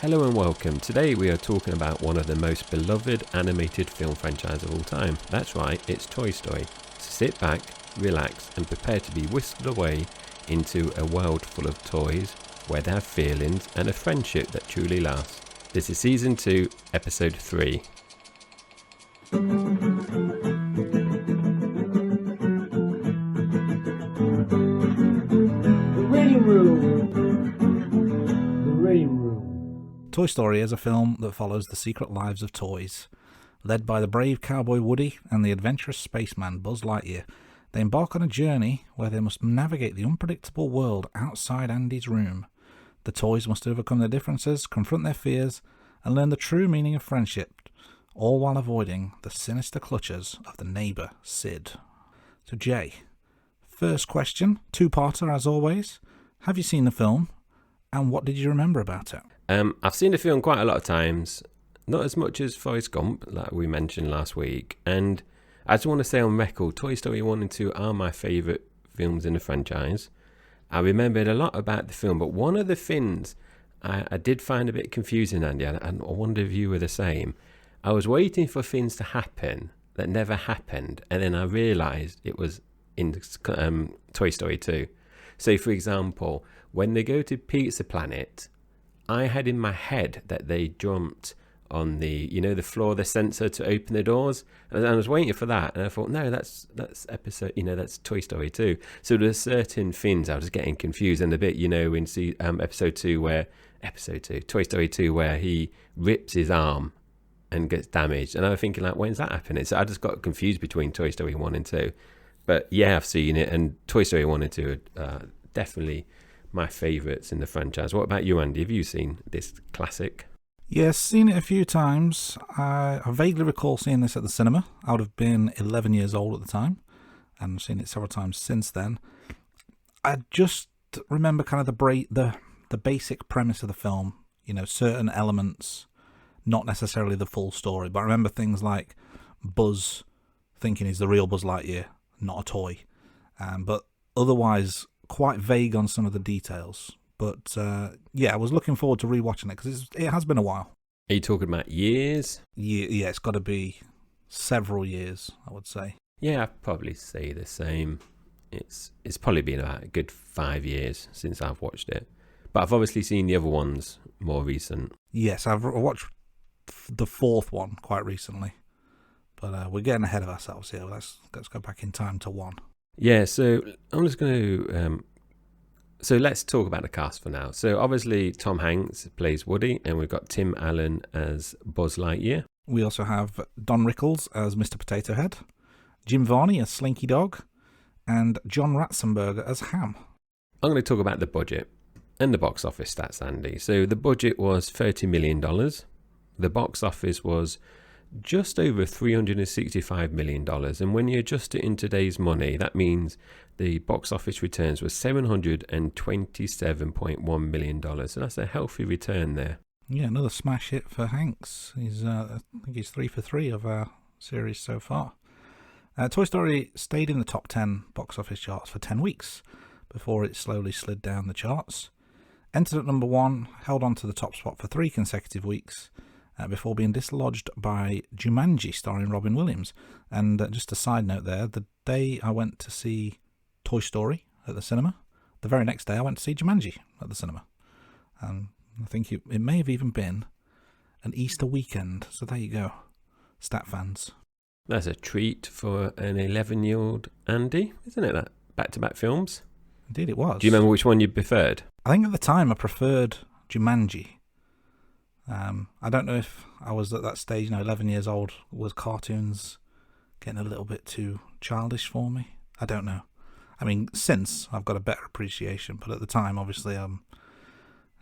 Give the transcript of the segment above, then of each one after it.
Hello and welcome. Today we are talking about one of the most beloved animated film franchises of all time. That's right, it's Toy Story. So sit back, relax and prepare to be whisked away into a world full of toys where they have feelings and a friendship that truly lasts. This is Season 2, Episode 3. Toy Story is a film that follows the secret lives of toys. Led by the brave cowboy Woody and the adventurous spaceman Buzz Lightyear, they embark on a journey where they must navigate the unpredictable world outside Andy's room. The toys must overcome their differences, confront their fears, and learn the true meaning of friendship, all while avoiding the sinister clutches of the neighbour, Sid. So Jay, first question, two-parter as always. Have you seen the film, and what did you remember about it? I've seen the film quite a lot of times, not as much as Forrest Gump, like we mentioned last week. And I just want to say on record, Toy Story 1 and 2 are my favourite films in the franchise. I remembered a lot about the film, but one of the things I did find a bit confusing, Andy, and I wonder if you were the same. I was waiting for things to happen that never happened, and then I realised it was in Toy Story 2. So, for example, when they go to Pizza Planet, I had in my head that they jumped on the floor, the sensor to open the doors, and I was waiting for that, and I thought, no, that's episode, that's Toy Story 2. So there's certain things I was getting confused, and a bit, in episode 2, Toy Story 2, where he rips his arm and gets damaged, and I was thinking, like, when's that happening? So I just got confused between Toy Story 1 and 2. But yeah, I've seen it, and Toy Story 1 and 2 are definitely my favourites in the franchise. What about you, Andy? Have you seen this classic? Yes, seen it a few times. I vaguely recall seeing this at the cinema. I would have been 11 years old at the time, and I've seen it several times since then. I just remember kind of the basic premise of the film, certain elements, not necessarily the full story, but I remember things like Buzz thinking he's the real Buzz Lightyear, not a toy. But otherwise, quite vague on some of the details. But I was looking forward to rewatching it because it has been a while. Are you talking about years? Yeah, it's got to be several years, I would say. Yeah, I'd probably say the same. It's probably been about a good 5 years since I've watched it. But I've obviously seen the other ones more recent. Yes, I've watched the fourth one quite recently. But we're getting ahead of ourselves here. Let's go back in time to one. Yeah, so I'm just going to... So let's talk about the cast for now. So obviously Tom Hanks plays Woody, and we've got Tim Allen as Buzz Lightyear. We also have Don Rickles as Mr. Potato Head, Jim Varney as Slinky Dog, and John Ratzenberger as Ham. I'm going to talk about the budget and the box office stats, Andy. So the budget was $30 million. The box office was just over $365 million, and when you adjust it in today's money, that means the box office returns was $727.1 million. So that's a healthy return there. Yeah, another smash hit for Hanks. I think he's 3 for 3 of our series so far. Toy Story stayed in the top 10 box office charts for 10 weeks before it slowly slid down the charts. Entered at number 1, held on to the top spot for 3 consecutive weeks, before being dislodged by Jumanji starring Robin Williams. And just a side note there, the day I went to see Toy Story at the cinema, the very next day I went to see Jumanji at the cinema. And I think it may have even been an Easter weekend. So there you go, stat fans. That's a treat for an 11-year-old Andy, isn't it, that back-to-back films? Indeed it was. Do you remember which one you preferred? I think at the time I preferred Jumanji. I don't know if I was at that stage, 11 years old, was cartoons getting a little bit too childish for me? I don't know. I mean, since I've got a better appreciation, but at the time, obviously, I'm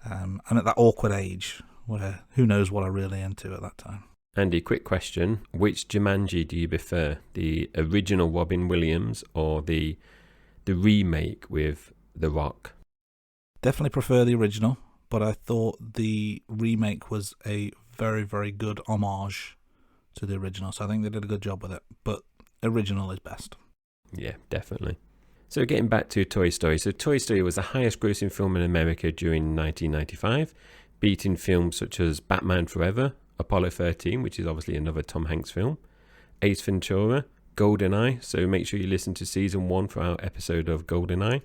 at that awkward age where who knows what I really into at that time. Andy, quick question. Which Jumanji do you prefer? The original Robin Williams or the remake with The Rock? Definitely prefer the original, but I thought the remake was a very, very good homage to the original. So I think they did a good job with it, but original is best. Yeah, definitely. So getting back to Toy Story. So Toy Story was the highest grossing film in America during 1995, beating films such as Batman Forever, Apollo 13, which is obviously another Tom Hanks film, Ace Ventura, GoldenEye, so make sure you listen to season 1 for our episode of GoldenEye,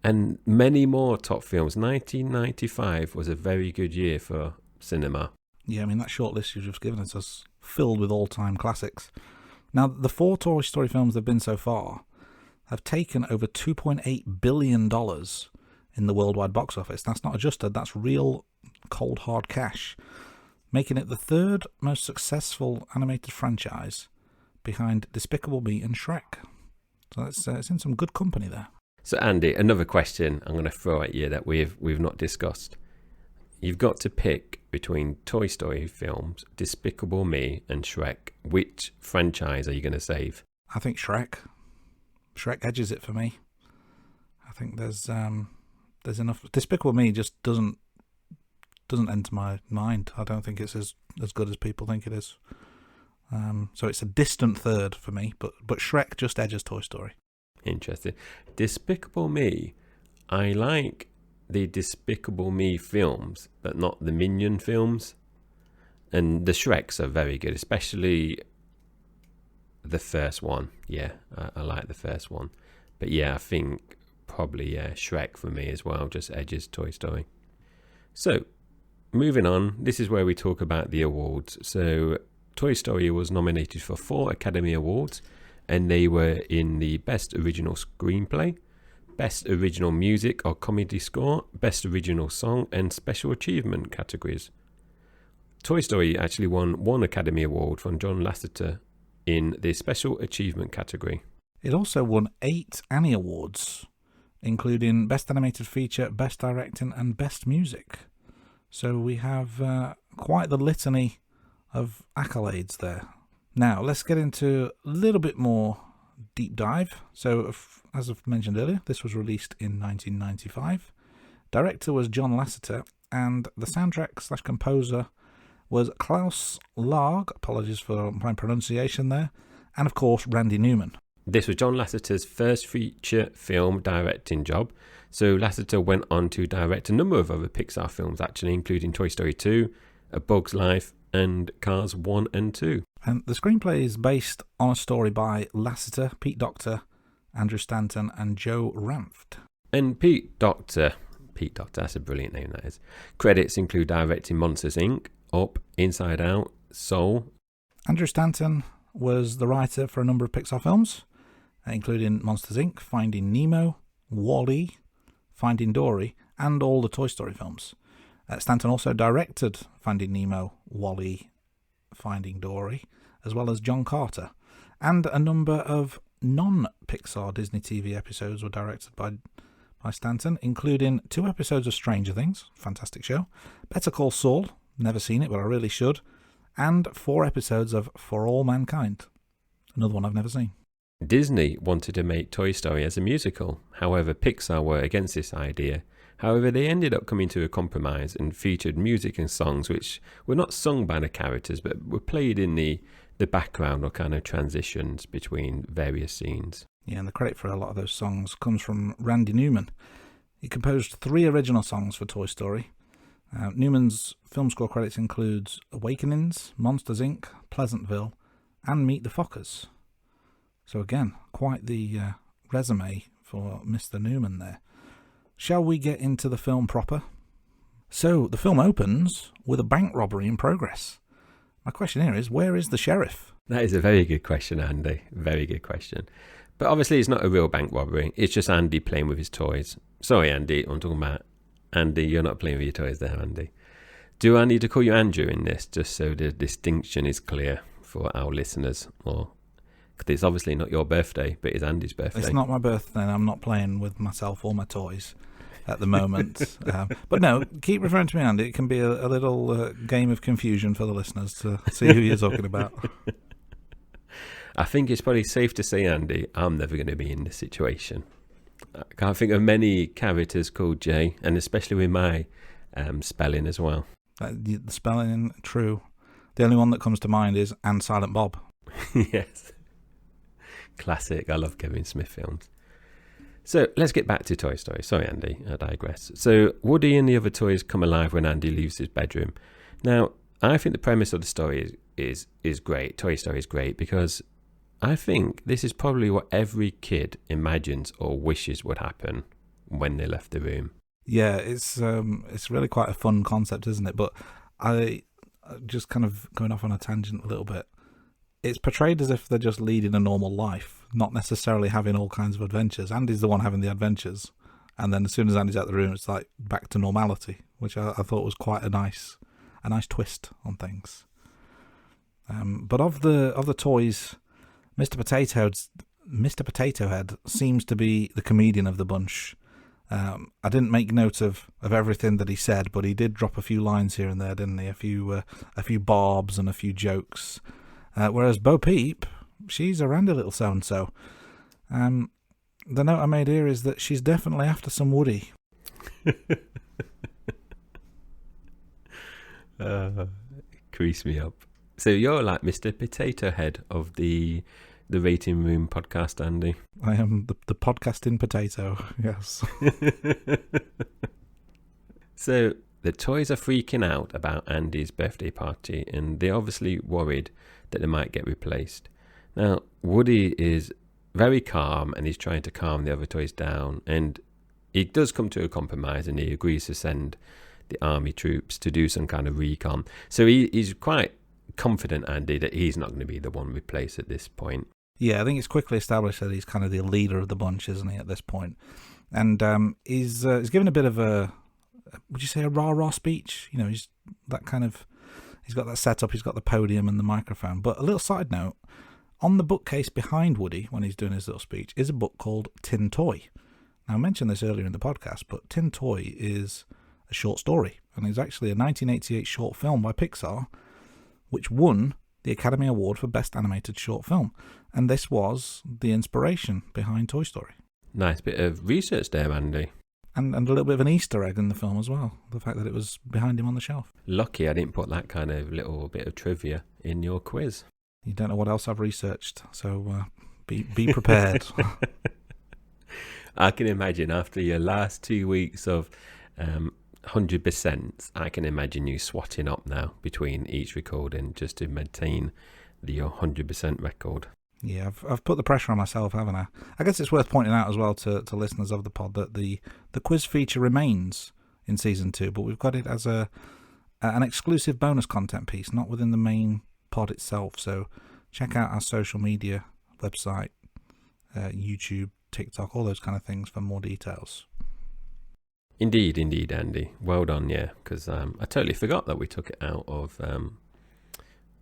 and many more top films. 1995 was a very good year for cinema. Yeah, I mean, that short list you've just given us is filled with all-time classics. Now, the 4 Toy Story films there have been so far have taken over $2.8 billion in the worldwide box office. That's not adjusted, that's real cold hard cash, making it the 3rd most successful animated franchise behind Despicable Me and Shrek. So it's in some good company there. So Andy, another question I'm going to throw at you that we've not discussed. You've got to pick between Toy Story films, Despicable Me and Shrek. Which franchise are you going to save? I think Shrek. Shrek edges it for me. I think there's enough. Despicable Me just doesn't enter my mind. I don't think it's as good as people think it is. So it's a distant 3rd for me, but Shrek just edges Toy Story. Interesting. Despicable Me, I like the Despicable Me films, but not the Minion films. And the Shreks are very good, especially the first one. Yeah, I like the first one. But yeah, I think probably Shrek for me as well, just edges Toy Story. So, moving on, this is where we talk about the awards. So, Toy Story was nominated for 4 Academy Awards, and they were in the Best Original Screenplay, Best Original Music or Comedy Score, Best Original Song, and Special Achievement categories. Toy Story actually won 1 Academy Award from John Lasseter in the Special Achievement category. It also won 8 Annie Awards, including Best Animated Feature, Best Directing, and Best Music. So we have quite the litany of accolades there. Now, let's get into a little bit more deep dive. So, as I've mentioned earlier, this was released in 1995. Director was John Lasseter, and the soundtrack / composer was Klaus Larg, apologies for my pronunciation there, and of course Randy Newman. This was John Lasseter's first feature film directing job. So Lasseter went on to direct a number of other Pixar films, actually, including Toy Story 2, A Bug's Life, and Cars 1 and 2. And the screenplay is based on a story by Lasseter, Pete Docter, Andrew Stanton, and Joe Ranft. And Pete Docter, that's a brilliant name, that is. Credits include directing Monsters, Inc., Up, Inside Out, Soul. Andrew Stanton was the writer for a number of Pixar films, including Monsters, Inc., Finding Nemo, WALL-E, Finding Dory, and all the Toy Story films. Stanton also directed Finding Nemo, WALL-E, Finding Dory, as well as John Carter. And a number of non-Pixar Disney TV episodes were directed by Stanton, including 2 episodes of Stranger Things, fantastic show, Better Call Saul, never seen it but I really should, and 4 episodes of For All Mankind, another one I've never seen. Disney wanted to make Toy Story as a musical. However, Pixar were against this idea. However, they ended up coming to a compromise and featured music and songs which were not sung by the characters but were played in the background or kind of transitions between various scenes. Yeah, and the credit for a lot of those songs comes from Randy Newman. He composed 3 original songs for Toy Story. Newman's film score credits includes Awakenings, Monsters, Inc., Pleasantville, and Meet the Fockers. So again, quite the resume for Mr. Newman there. Shall we get into the film proper? So, the film opens with a bank robbery in progress. My question here is, where is the sheriff? That is a very good question, Andy. Very good question. But obviously it's not a real bank robbery. It's just Andy playing with his toys. Sorry, Andy, I'm talking about Andy. You're not playing with your toys there, Andy. Do I need to call you Andrew in this, just so the distinction is clear for our listeners? Or, because it's obviously not your birthday, but it's Andy's birthday. It's not my birthday, and I'm not playing with myself or my toys at the moment. But no, keep referring to me, Andy. It can be a little game of confusion for the listeners to see who you're talking about. I think it's probably safe to say, Andy, I'm never going to be in this situation. I can't think of many characters called Jay, and especially with my spelling as well. The spelling, true. The only one that comes to mind is And Silent Bob. Yes. Classic. I love Kevin Smith films. So let's get back to Toy Story. Sorry, Andy, I digress. So Woody and the other toys come alive when Andy leaves his bedroom. Now, I think the premise of the story is great. Toy Story is great because I think this is probably what every kid imagines or wishes would happen when they left the room. Yeah, it's really quite a fun concept, isn't it? But I just kind of going off on a tangent a little bit. It's portrayed as if they're just leading a normal life, not necessarily having all kinds of adventures. Andy's the one having the adventures, and then as soon as Andy's out the room, it's like back to normality, which I thought was quite a nice twist on things. But of the toys, Mr. Potato Head seems to be the comedian of the bunch. I didn't make note of everything that he said, but he did drop a few lines here and there, didn't he? A few barbs and a few jokes. Whereas Bo Peep, she's a randy little so-and-so. The note I made here is that she's definitely after some Woody. Crease me up. So you're like Mr. Potato Head of the Rating Room podcast, Andy. I am the podcasting potato, yes. So the toys are freaking out about Andy's birthday party, and they're obviously worried that they might get replaced. Now, Woody is very calm, and he's trying to calm the other toys down, and he does come to a compromise, and he agrees to send the army troops to do some kind of recon. So he's quite confident, Andy, that he's not going to be the one replaced at this point. Yeah, I think it's quickly established that he's kind of the leader of the bunch, isn't he, at this point? And he's given a bit of a, would you say, a rah-rah speech? You know, he's got that setup, he's got the podium and the microphone. But a little side note, on the bookcase behind Woody, when he's doing his little speech, is a book called Tin Toy. Now, I mentioned this earlier in the podcast, but Tin Toy is a short story, and it's actually a 1988 short film by Pixar, which won the Academy Award for Best Animated Short Film. And this was the inspiration behind Toy Story. Nice bit of research there, Andy. And a little bit of an Easter egg in the film as well. The fact that it was behind him on the shelf. Lucky I didn't put that kind of little bit of trivia in your quiz. You don't know what else I've researched, so be prepared. I can imagine after your last 2 weeks of 100%, I can imagine you swatting up now between each recording just to maintain the 100% record. Yeah, I've put the pressure on myself, haven't I? I guess it's worth pointing out as well to listeners of the pod that the quiz feature remains in Season 2, but we've got it as an exclusive bonus content piece, not within the main pod itself. So check out our social media, website, YouTube, TikTok, all those kind of things for more details. Indeed, Andy. Well done, yeah, because I totally forgot that we took it out of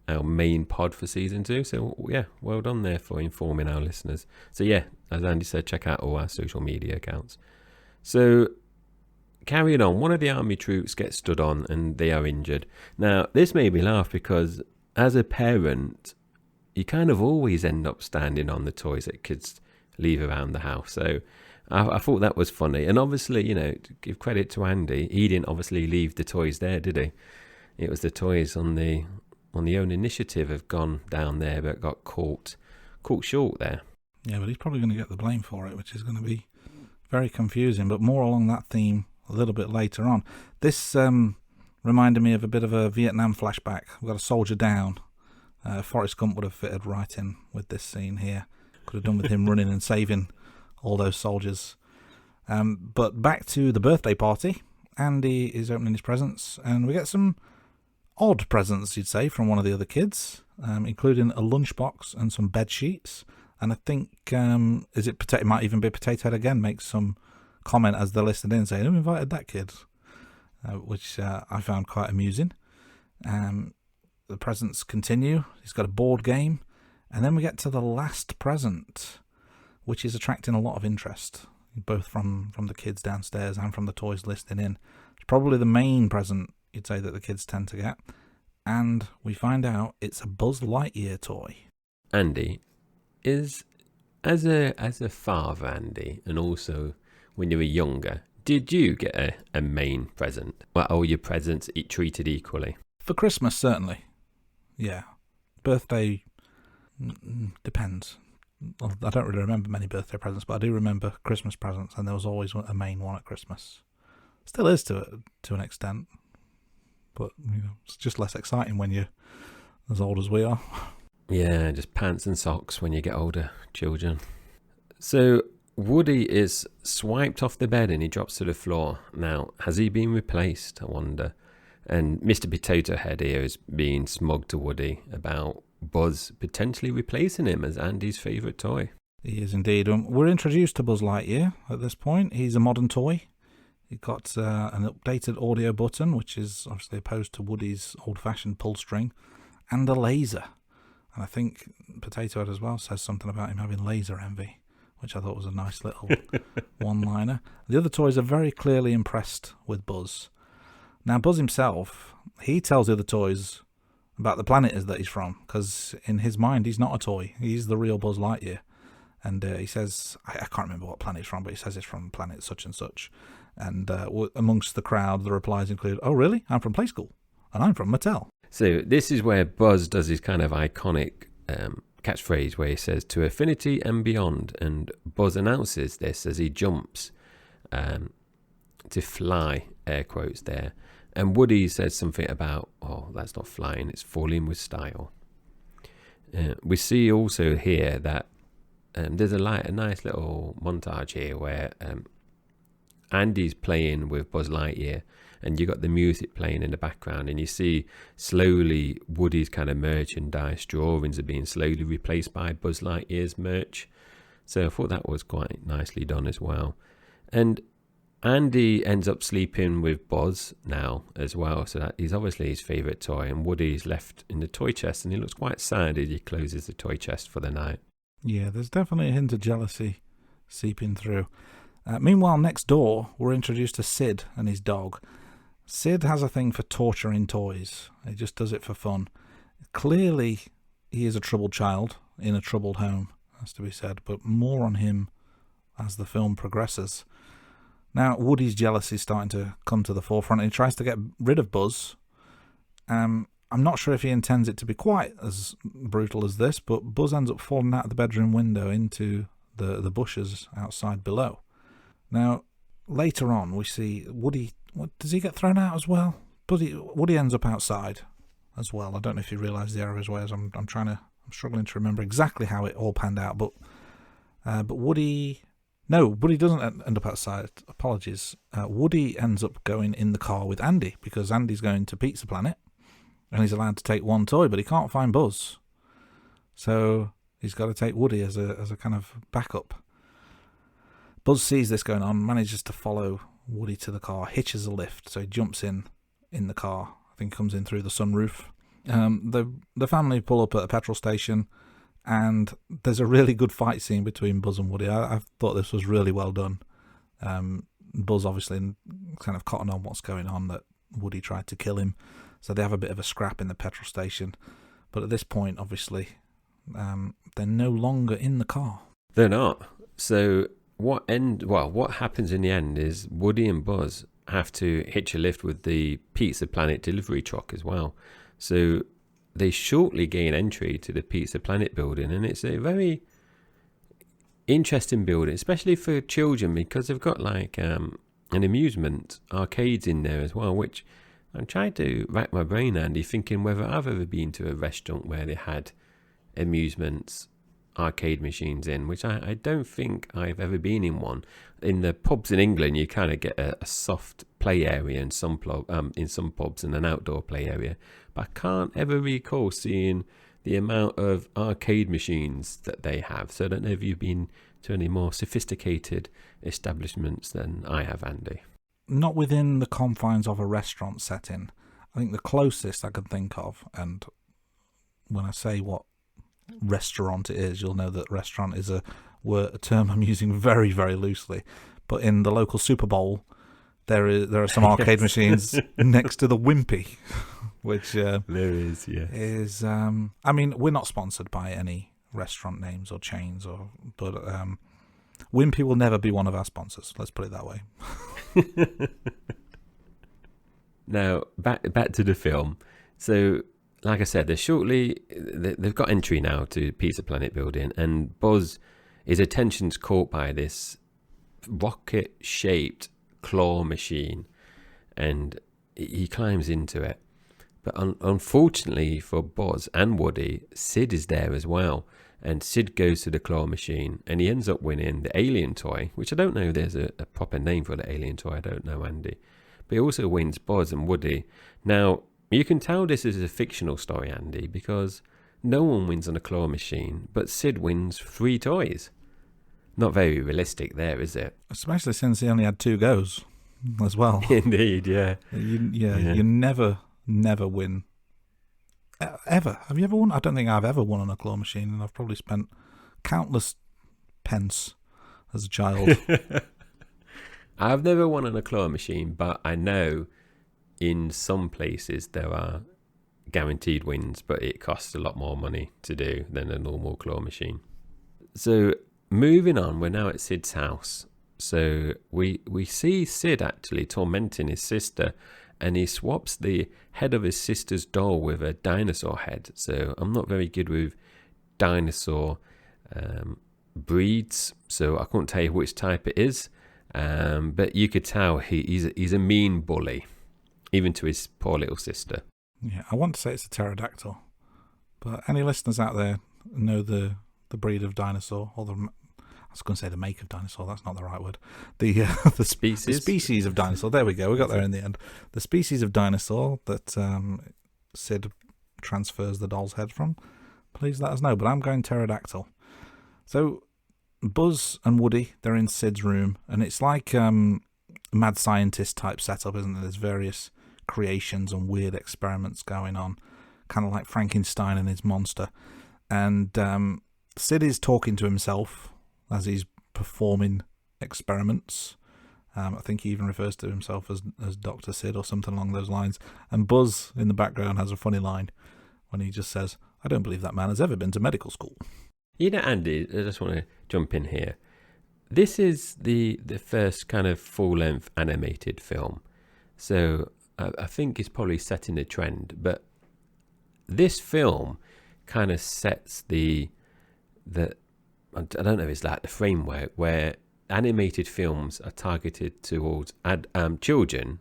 our main pod for Season 2. So, yeah, well done there for informing our listeners. So, yeah, as Andy said, check out all our social media accounts. So, carrying on, one of the army troops gets stood on and they are injured. Now, this made me laugh because as a parent, you kind of always end up standing on the toys that kids leave around the house. So, I thought that was funny. And obviously, you know, to give credit to Andy, he didn't obviously leave the toys there, did he? It was the toys on the own initiative have gone down there but got caught short there. Yeah, but he's probably going to get the blame for it, which is going to be very confusing. But more along that theme a little bit later on. This reminded me of a bit of a Vietnam flashback. We've got a soldier down. Forrest Gump would have fitted right in with this scene here. Could have done with him running and saving all those soldiers. But back to the birthday party. Andy is opening his presents, and we get some odd presents, you'd say, from one of the other kids, including a lunchbox and some bed sheets. And I think, it might even be Potato Head again, makes some comment as they're listening in, saying, who invited that kid? Which I found quite amusing. The presents continue. He's got a board game. And then we get to the last present, which is attracting a lot of interest, both from the kids downstairs and from the toys listening in. It's probably the main present, you'd say, that the kids tend to get. And we find out it's a Buzz Lightyear toy. Andy, as a father, Andy, and also when you were younger, did you get a main present? Were all your presents treated equally? For Christmas, certainly. Yeah. Birthday, depends. I don't really remember many birthday presents, but I do remember Christmas presents, and there was always a main one at Christmas. Still is to an extent, but it's just less exciting when you're as old as we are. Yeah, just pants and socks when you get older, children. So Woody is swiped off the bed and he drops to the floor. Now, has he been replaced, I wonder? And Mr. Potato Head here is being smug to Woody about Buzz potentially replacing him as Andy's favourite toy. He is indeed. We're introduced to Buzz Lightyear at this point. He's a modern toy. He's got an updated audio button, which is obviously opposed to Woody's old-fashioned pull string, and a laser. And I think Potato Head as well says something about him having laser envy, which I thought was a nice little one-liner. The other toys are very clearly impressed with Buzz. Now, Buzz himself, he tells the other toys about the planet that he's from, because in his mind, he's not a toy. He's the real Buzz Lightyear. And he says, I can't remember what planet it's from, but he says it's from planet such and such. And amongst the crowd, the replies include, "Oh, really? I'm from Play School. And I'm from Mattel." So this is where Buzz does his kind of iconic catchphrase where he says, "To infinity and beyond." And Buzz announces this as he jumps to fly, air quotes there. And Woody says something about, "Oh, that's not flying, it's falling with style." We see also here that there's a nice little montage here where Andy's playing with Buzz Lightyear, and you got the music playing in the background, and you see slowly Woody's kind of merchandise drawings are being slowly replaced by Buzz Lightyear's merch. So I thought that was quite nicely done as well. And Andy ends up sleeping with Buzz now as well, so that he's obviously his favourite toy, and Woody's left in the toy chest, and he looks quite sad as he closes the toy chest for the night. Yeah, there's definitely a hint of jealousy seeping through. Meanwhile, next door, we're introduced to Sid and his dog. Sid has a thing for torturing toys. He just does it for fun. Clearly, he is a troubled child in a troubled home, has to be said, but more on him as the film progresses. Now, Woody's jealousy is starting to come to the forefront, and he tries to get rid of Buzz. I'm not sure if he intends it to be quite as brutal as this, but Buzz ends up falling out of the bedroom window into the bushes outside below. Now, later on, we see Woody. Does he get thrown out as well? Woody ends up outside as well. I don't know if you realise the error of his ways. I'm struggling to remember exactly how it all panned out. But Woody. No, Woody doesn't end up outside. Apologies. Woody ends up going in the car with Andy, because Andy's going to Pizza Planet, and he's allowed to take one toy, but he can't find Buzz. So he's got to take Woody as a kind of backup. Buzz sees this going on, manages to follow Woody to the car, hitches a lift, so he jumps in the car. I think comes in through the sunroof. The family pull up at a petrol station, and there's a really good fight scene between Buzz and Woody. I thought this was really well done. Buzz obviously kind of cotton on what's going on, that Woody tried to kill him, so they have a bit of a scrap in the petrol station. But at this point, obviously, they're no longer in the car. They're not. So what happens in the end is Woody and Buzz have to hitch a lift with the Pizza Planet delivery truck as well. So they shortly gain entry to the Pizza Planet building, and it's a very interesting building, especially for children, because they've got like an amusement arcades in there as well, which I'm trying to rack my brain, Andy, thinking whether I've ever been to a restaurant where they had amusements arcade machines in, which I don't think I've ever been in one. In the pubs in England, you kind of get a soft play area in some pubs, and an outdoor play area, but I can't ever recall seeing the amount of arcade machines that they have. So I don't know if you've been to any more sophisticated establishments than I have, Andy. Not within the confines of a restaurant setting. I think the closest I can think of, and when I say what restaurant it is, you'll know that restaurant is a term I'm using very, very loosely. But in the local Super Bowl, there are some arcade machines next to the Wimpy, which there is, yeah, is. I mean, we're not sponsored by any restaurant names or chains, but Wimpy will never be one of our sponsors. Let's put it that way. Now back to the film. So like I said, they've got entry now to Pizza Planet building, and Buzz, his attention's caught by this rocket-shaped claw machine, and he climbs into it. But unfortunately for Buzz and Woody, Sid is there as well. And Sid goes to the claw machine and he ends up winning the alien toy, which I don't know if there's a proper name for the alien toy. I don't know, Andy. But he also wins Buzz and Woody. Now, you can tell this is a fictional story, Andy, because no one wins on a claw machine, but Sid wins 3 toys. Not very realistic there, is it? Especially since he only had 2 goes as well. Indeed, yeah. You never win. Ever. Have you ever won? I don't think I've ever won on a claw machine, and I've probably spent countless pence as a child. I've never won on a claw machine, but I know in some places there are guaranteed wins, but it costs a lot more money to do than a normal claw machine. So moving on, we're now at Sid's house. So we see Sid actually tormenting his sister, and he swaps the head of his sister's doll with a dinosaur head. So I'm not very good with dinosaur breeds, so I couldn't tell you which type it is. But you could tell he's a mean bully, even to his poor little sister. Yeah, I want to say it's a pterodactyl, but any listeners out there know the breed of dinosaur, or I was going to say the make of dinosaur. That's not the right word. The species. The species of dinosaur. There we go. We got there in the end. The species of dinosaur that Sid transfers the doll's head from. Please let us know. But I'm going pterodactyl. So Buzz and Woody, they're in Sid's room, and it's like mad scientist type setup, isn't it? There's various creations and weird experiments going on, kind of like Frankenstein and his monster. And Sid is talking to himself as he's performing experiments. I think he even refers to himself as Dr. Sid or something along those lines. And Buzz in the background has a funny line when he just says, "I don't believe that man has ever been to medical school." You know, Andy, I just want to jump in here. This is the first kind of full-length animated film. So I think it's probably setting a trend. But this film kind of sets the I don't know if it's like the framework where animated films are targeted towards children,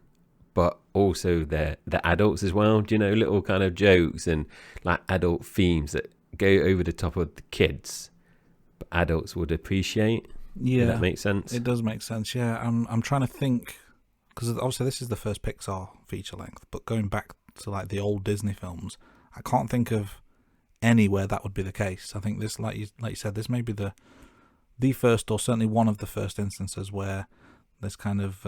but also the adults as well. Do you know, little kind of jokes and like adult themes that go over the top of the kids, but adults would appreciate. Yeah, does that make sense? It does make sense. Yeah, I'm trying to think, because obviously this is the first Pixar feature length, but going back to like the old Disney films, I can't think of anywhere that would be the case. I think this, like you said, this may be the first, or certainly one of the first instances where there's kind of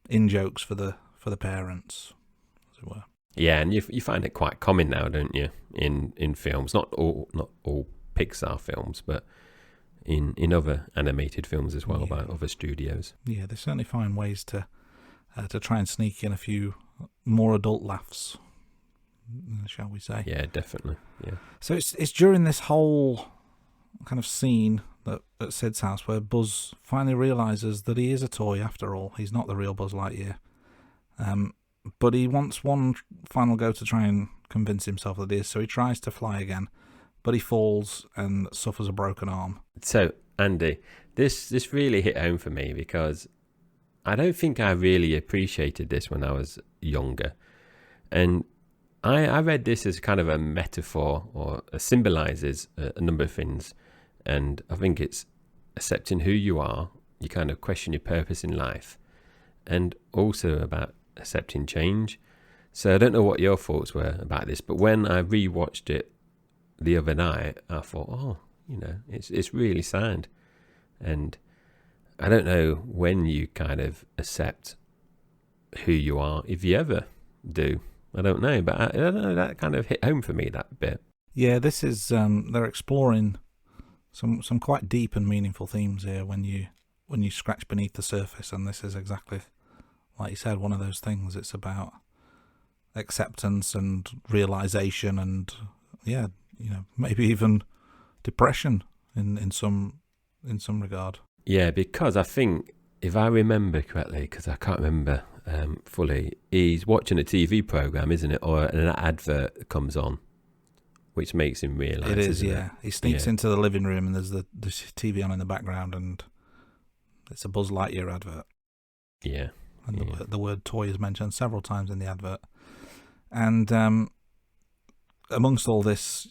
in jokes for the parents, as it were. Yeah, and you find it quite common now, don't you? In films, not all Pixar films, but in other animated films as well, by other studios. Yeah, they certainly find ways to try and sneak in a few more adult laughs, shall we say? Yeah, definitely. Yeah. So it's during this whole kind of scene at Sid's house where Buzz finally realizes that he is a toy after all. He's not the real Buzz Lightyear. But he wants one final go to try and convince himself that he is. So he tries to fly again, but he falls and suffers a broken arm. So Andy, this really hit home for me because I don't think I really appreciated this when I was younger, and I read this as kind of a metaphor, or symbolizes a number of things. And I think it's accepting who you are. You kind of question your purpose in life, and also about accepting change. So I don't know what your thoughts were about this, but when I rewatched it the other night, I thought, it's really sad. And I don't know when you kind of accept who you are, if you ever do. I don't know, but I don't know, that kind of hit home for me, that bit. Yeah, this is they're exploring some quite deep and meaningful themes here when you scratch beneath the surface, and this is exactly like you said, one of those things. It's about acceptance and realization, and maybe even depression in some regard. Yeah, because I think if I remember correctly, because I can't remember fully, he's watching a TV program, isn't it? Or an advert comes on, which makes him realise. It is, yeah. It? He sneaks into the living room and there's the TV on in the background, and it's a Buzz Lightyear advert. Yeah. And the word toy is mentioned several times in the advert. And amongst all this,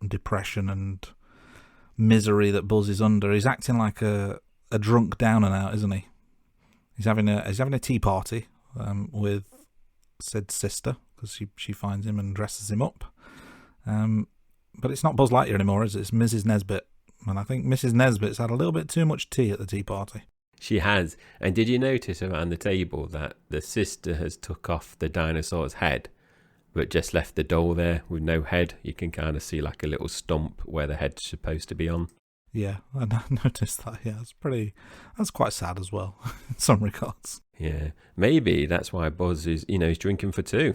depression and misery that Buzz is under, he's acting like a drunk down and out, isn't he? He's having a tea party with Sid's sister, because she finds him and dresses him up. But it's not Buzz Lightyear anymore, is it? It's Mrs. Nesbit. And I think Mrs. Nesbit's had a little bit too much tea at the tea party. She has. And did you notice around the table that the sister has took off the dinosaur's head, but just left the doll there with no head? You can kind of see like a little stump where the head's supposed to be on. Yeah, I noticed that. Yeah, that's quite sad as well, in some regards. Yeah, maybe that's why Buzz is, he's drinking for two.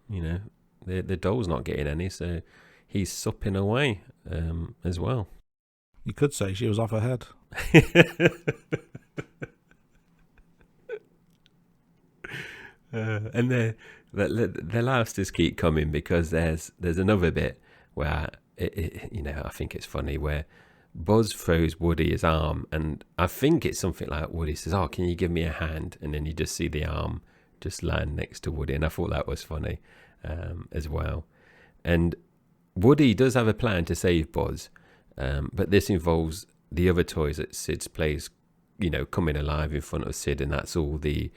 The doll's not getting any, so he's supping away as well. You could say she was off her head. And the laughs just keep coming, because there's another bit where I think it's funny, where Buzz throws Woody his arm, and I think it's something like Woody says, "Oh, can you give me a hand?" And then you just see the arm just land next to Woody, and I thought that was funny as well. And Woody does have a plan to save Buzz, but this involves the other toys that Sid's plays, coming alive in front of Sid, and that's all the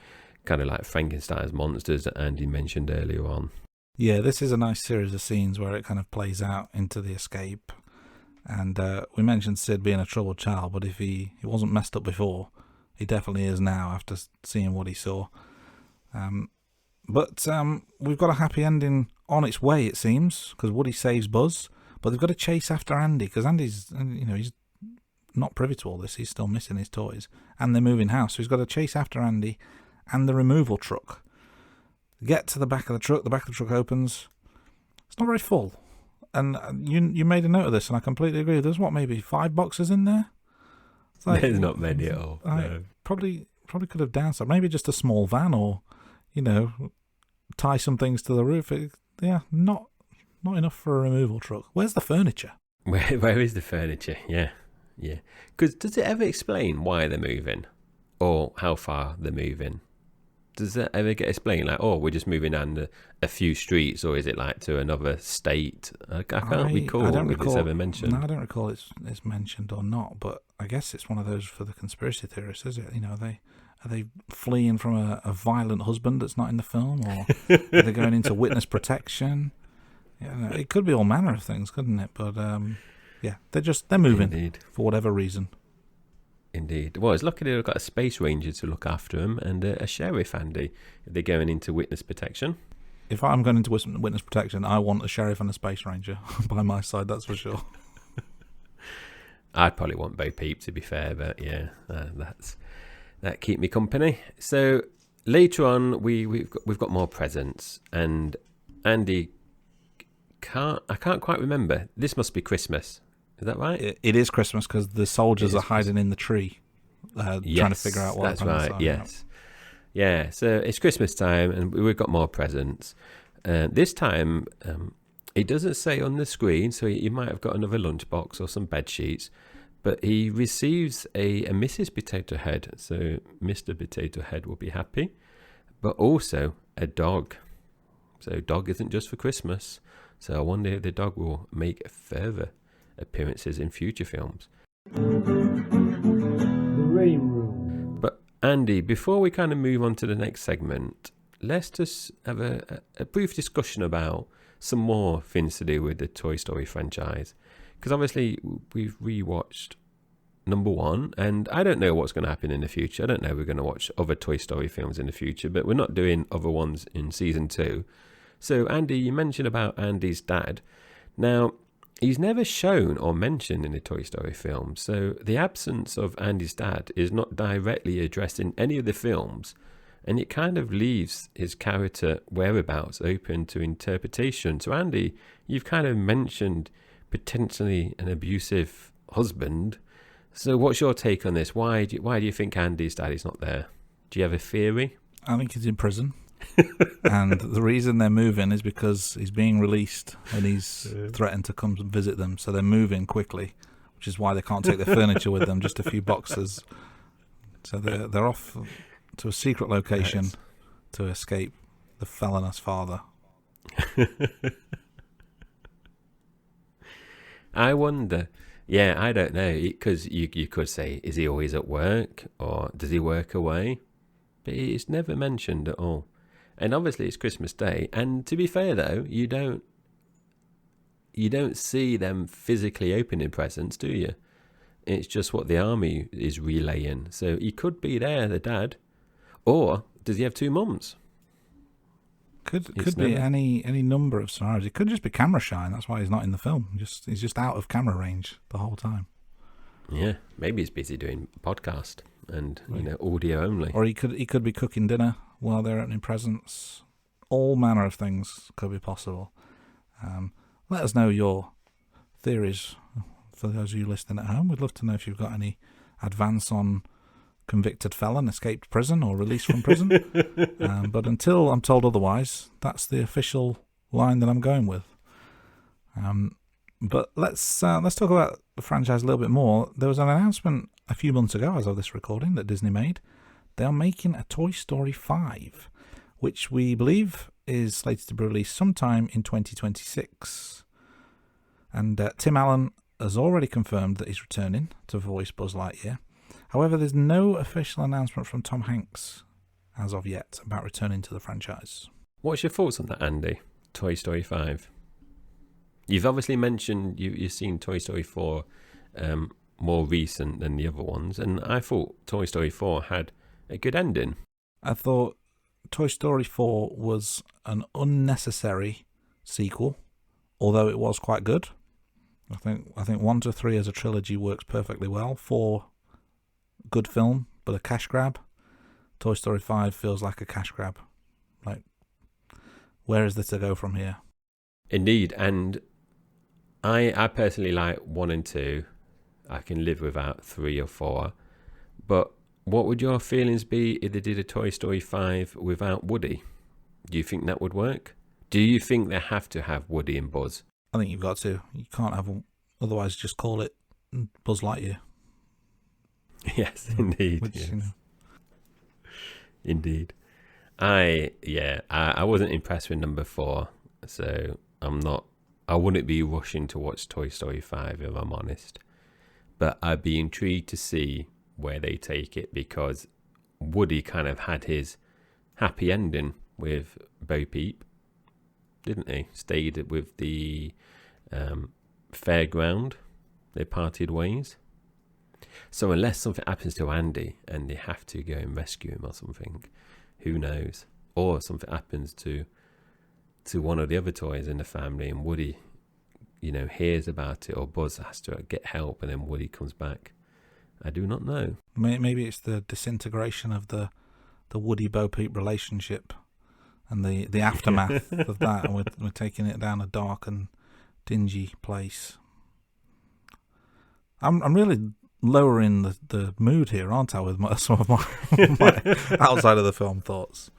kind of like Frankenstein's monsters that Andy mentioned earlier on. Yeah, this is a nice series of scenes where it kind of plays out into the escape. And we mentioned Sid being a troubled child, but if he wasn't messed up before, he definitely is now after seeing what he saw. But we've got a happy ending on its way, it seems, because Woody saves Buzz, but they've got to chase after Andy, because Andy's, he's not privy to all this. He's still missing his toys, and they're moving house, so he's got to chase after Andy and the removal truck. Get to the back of the truck. The back of the truck opens. It's not very full. And you made a note of this, and I completely agree. There's maybe 5 boxes in there? There's not many at all. No. Probably could have downsized. Maybe just a small van, or, tie some things to the roof. Not enough for a removal truck. Where's the furniture? Where is the furniture? Yeah. Because does it ever explain why they're moving, or how far they're moving? Does that ever get explained? Like, we're just moving down a few streets, or is it like to another state? I can't recall if it's ever mentioned. No, I don't recall it's mentioned or not, but I guess it's one of those for the conspiracy theorists, is it? Are they fleeing from a violent husband that's not in the film, or are they going into witness protection? It could be all manner of things, couldn't it? But they're moving. Indeed. For whatever reason. Indeed. Well, it's lucky they've got a space ranger to look after them, and a sheriff, Andy, if they're going into witness protection. If I'm going into witness protection, I want a sheriff and a space ranger by my side, that's for sure. I'd probably want Bo Peep, to be fair, but yeah, that keep me company. So later on, we've got more presents, and Andy I can't quite remember. This must be Christmas. Is that right? It is Christmas, because the soldiers are hiding in the tree, trying to figure out what that's right. Yes, yeah. So it's Christmas time, and we've got more presents. This time, it doesn't say on the screen, so he might have got another lunchbox or some bed sheets. But he receives a Mrs. Potato Head, so Mr. Potato Head will be happy. But also a dog. So dog isn't just for Christmas. So I wonder if the dog will make further appearances in future films. The Rain Room. But Andy, before we kind of move on to the next segment, let's just have a brief discussion about some more things to do with the Toy Story franchise. Because obviously we've rewatched number 1, and I don't know what's going to happen in the future. I don't know if we're going to watch other Toy Story films in the future, but we're not doing other ones in season 2. So Andy, you mentioned about Andy's dad. Now, he's never shown or mentioned in the Toy Story films, so the absence of Andy's dad is not directly addressed in any of the films, and it kind of leaves his character whereabouts open to interpretation. So Andy, you've kind of mentioned potentially an abusive husband, So what's your take on this? Why do you think Andy's daddy's not there? Do you have a theory? I think he's in prison. And the reason they're moving is because he's being released and he's threatened to come and visit them. So they're moving quickly, which is why they can't take their furniture with them, just a few boxes. So they're off to a secret location to escape the felonious father. I wonder. Yeah, I don't know. Because you could say, is he always at work or does he work away? But it's never mentioned at all. And obviously it's Christmas Day. And to be fair though, you don't see them physically opening presents, do you? It's just what the army is relaying. So he could be there, the dad. Or does he have two mums? Could be any number of scenarios. It could just be camera shy. That's why he's not in the film. He's just out of camera range the whole time. Yeah, maybe he's busy doing podcast and audio only. Or he could be cooking dinner while they're opening presents. All manner of things could be possible. Let us know your theories for those of you listening at home. We'd love to know if you've got any advance on convicted felon, escaped prison or released from prison. But until I'm told otherwise, that's the official line that I'm going with. But let's talk about the franchise a little bit more. There was an announcement a few months ago, as of this recording, that Disney made. They are making a Toy Story 5, which we believe is slated to be released sometime in 2026. And Tim Allen has already confirmed that he's returning to voice Buzz Lightyear. However, there's no official announcement from Tom Hanks as of yet about returning to the franchise. What's your thoughts on that, Andy? Toy Story 5. You've obviously mentioned you've seen Toy Story 4 more recent than the other ones, and I thought Toy Story 4 had a good ending. I thought Toy Story 4 was an unnecessary sequel, although it was quite good. I think 1 to 3 as a trilogy works perfectly well. 4, good film, but a cash grab. Toy Story 5 feels like a cash grab. Like, where is this to go from here? Indeed, and I personally like 1 and 2. I can live without 3 or 4. But what would your feelings be if they did a Toy Story 5 without Woody? Do you think that would work? Do you think they have to have Woody and Buzz? I think you've got to. You can't have them. Otherwise, just call it Buzz Lightyear. Yes, indeed. Which, yes. Indeed. I wasn't impressed with number 4, so I wouldn't be rushing to watch Toy Story 5 if I'm honest. But I'd be intrigued to see where they take it, because Woody kind of had his happy ending with Bo Peep, didn't he? Stayed with the fairground. They parted ways. So unless something happens to Andy and they have to go and rescue him or something, who knows? Or something happens to one of the other toys in the family and Woody, hears about it, or Buzz has to get help and then Woody comes back. I do not know. Maybe it's the disintegration of the Woody Bo Peep relationship and the aftermath of that, and we're taking it down a dark and dingy place. I'm really lowering the mood here, aren't I, with some of my outside of the film thoughts.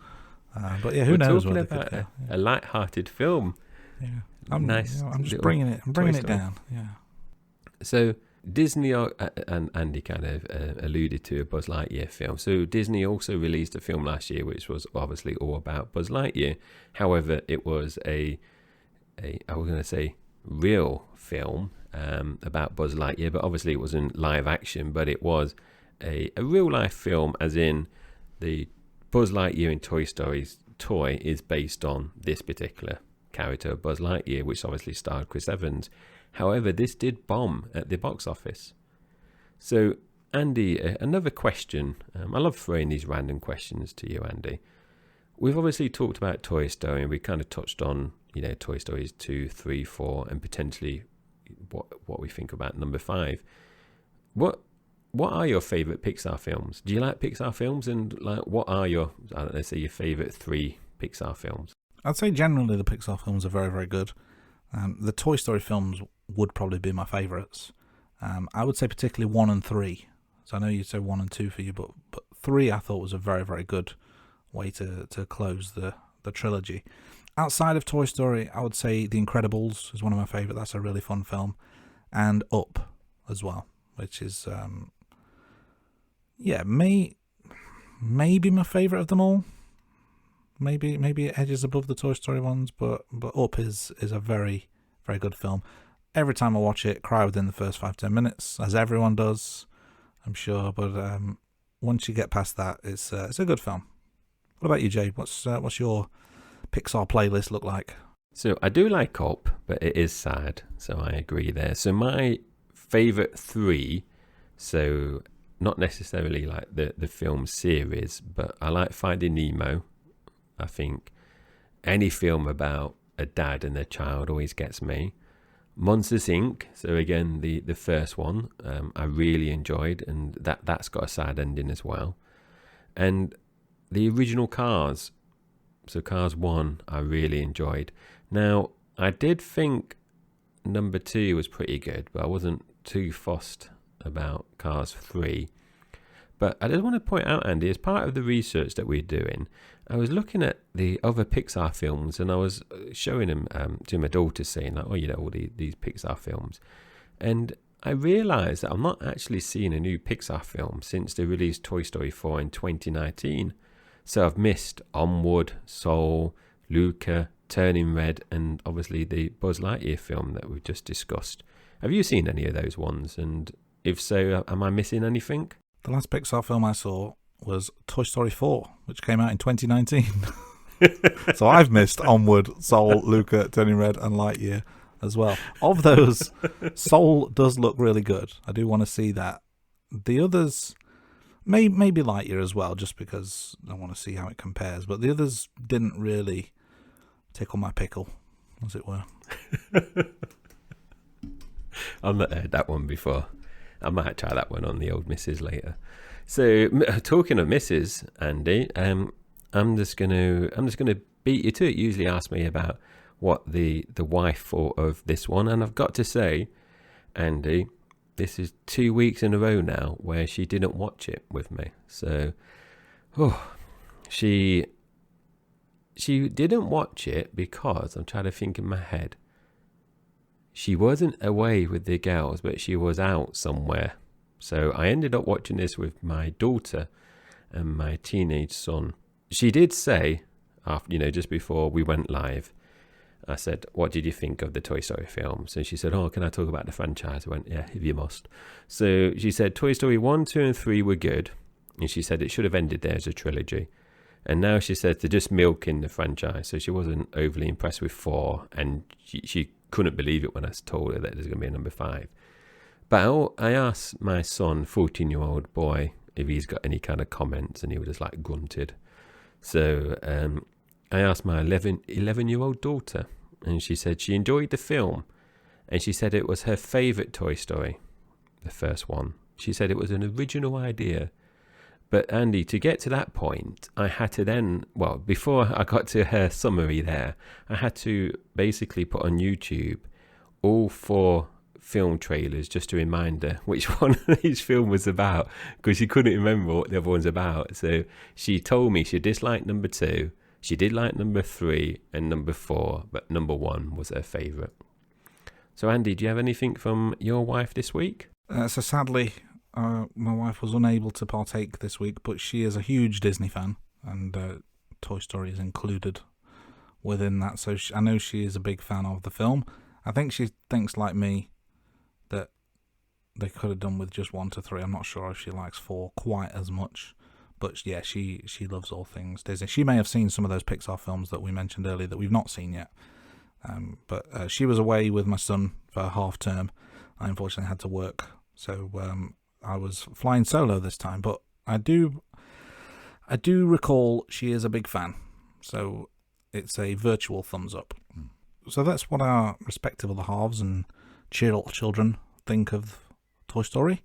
But yeah, who knows? We're talking about a light-hearted film. Yeah, I'm just bringing it down. Yeah. So Disney and Andy kind of alluded to a Buzz Lightyear film. So Disney also released a film last year, which was obviously all about Buzz Lightyear. However, it was I was going to say real film about Buzz Lightyear, but obviously it wasn't live action, but it was a real life film, as in the Buzz Lightyear in Toy Story's toy is based on this particular character of Buzz Lightyear, which obviously starred Chris Evans. However, this did bomb at the box office. So, Andy, another question. I love throwing these random questions to you, Andy. We've obviously talked about Toy Story, and we kind of touched on, Toy Stories 2, 3, 4, and potentially what we think about number 5. What are your favourite Pixar films? Do you like Pixar films? And what are your favourite 3 Pixar films? I'd say generally the Pixar films are very, very good. The Toy Story films would probably be my favourites. I would say particularly 1 and 3. So I know you'd say 1 and 2 for you, but 3 I thought was a very, very good way to close the trilogy. Outside of Toy Story, I would say The Incredibles is one of my favourite. That's a really fun film. And Up as well, which is, maybe my favourite of them all. Maybe it edges above the Toy Story ones, but Up is a very, very good film. Every time I watch it, cry within the first 5-10 minutes, as everyone does, I'm sure. But once you get past that, it's a good film. What about you, Jay? What's your Pixar playlist look like? So I do like Up, but it is sad. So I agree there. So my favourite 3, so not necessarily like the film series, but I like Finding Nemo. I think any film about a dad and their child always gets me. Monsters Inc. So again, the first one I really enjoyed, and that's got a sad ending as well. And the original Cars, so Cars 1, I really enjoyed. Now, I did think number 2 was pretty good, but I wasn't too fussed about Cars 3. But I just want to point out, Andy, as part of the research that we're doing, I was looking at the other Pixar films, and I was showing them to my daughter, saying like, all these Pixar films. And I realised that I'm not actually seeing a new Pixar film since they released Toy Story 4 in 2019. So I've missed Onward, Soul, Luca, Turning Red, and obviously the Buzz Lightyear film that we've just discussed. Have you seen any of those ones? And if so, am I missing anything? The last Pixar film I saw was Toy Story 4, which came out in 2019. So I've missed Onward, Soul, Luca, Turning Red, and Lightyear as well. Of those, Soul does look really good. I do want to see that. The others, maybe Lightyear as well, just because I want to see how it compares. But the others didn't really tickle my pickle, as it were. I've not heard that one before. I might try that one on the old missus later. So talking of missus, Andy, I'm just gonna beat you to it. You usually ask me about what the wife thought of this one, and I've got to say, Andy, this is 2 weeks in a row now where she didn't watch it with me. So, she didn't watch it because I'm trying to think in my head. She wasn't away with the girls, but she was out somewhere. So I ended up watching this with my daughter and my teenage son. She did say, after, just before we went live, I said, "What did you think of the Toy Story films?" And she said, "Oh, can I talk about the franchise?" I went, "Yeah, if you must." So she said Toy Story 1, 2 and 3 were good. And she said it should have ended there as a trilogy. And now she said they're just milking the franchise. So she wasn't overly impressed with 4. And she couldn't believe it when I told her that there's going to be a number 5. But I asked my son, 14-year-old boy, if he's got any kind of comments, and he was just like grunted. So I asked my 11-year-old daughter, and she said she enjoyed the film, and she said it was her favourite Toy Story, the first one. She said it was an original idea. But Andy, to get to that point, I had to then, before I got to her summary there, I had to basically put on YouTube all 4 film trailers just to remind her which one each film was about, because she couldn't remember what the other one's about. So she told me she disliked number 2, she did like number 3 and number 4, but number 1 was her favourite. So Andy, do you have anything from your wife this week? So sadly, my wife was unable to partake this week, but she is a huge Disney fan, and Toy Story is included within that. So I know she is a big fan of the film. I think she thinks, like me, that they could have done with just 1 to 3. I'm not sure if she likes 4 quite as much, but yeah, she loves all things Disney. She may have seen some of those Pixar films that we mentioned earlier that we've not seen yet. But she was away with my son for half term. I unfortunately had to work, so I was flying solo this time. But I do recall she is a big fan, so it's a virtual thumbs up. So that's what our respective other halves and children think of Toy Story.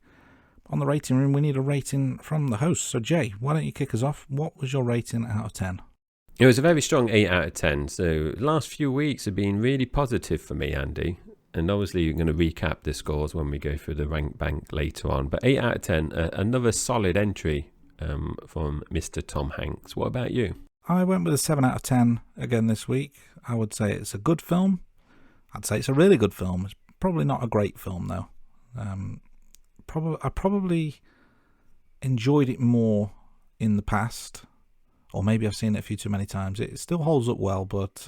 On the rating room, we need a rating from the host. So Jay, why don't you kick us off? What was your rating out of 10? It was a very strong 8 out of 10. So the last few weeks have been really positive for me, Andy. And obviously, you're going to recap the scores when we go through the rank bank later on. But 8 out of 10, another solid entry from Mr. Tom Hanks. What about you? I went with a 7 out of 10 again this week. I would say it's a good film. I'd say it's a really good film. It's probably not a great film, though. I probably enjoyed it more in the past, or maybe I've seen it a few too many times. It still holds up well, but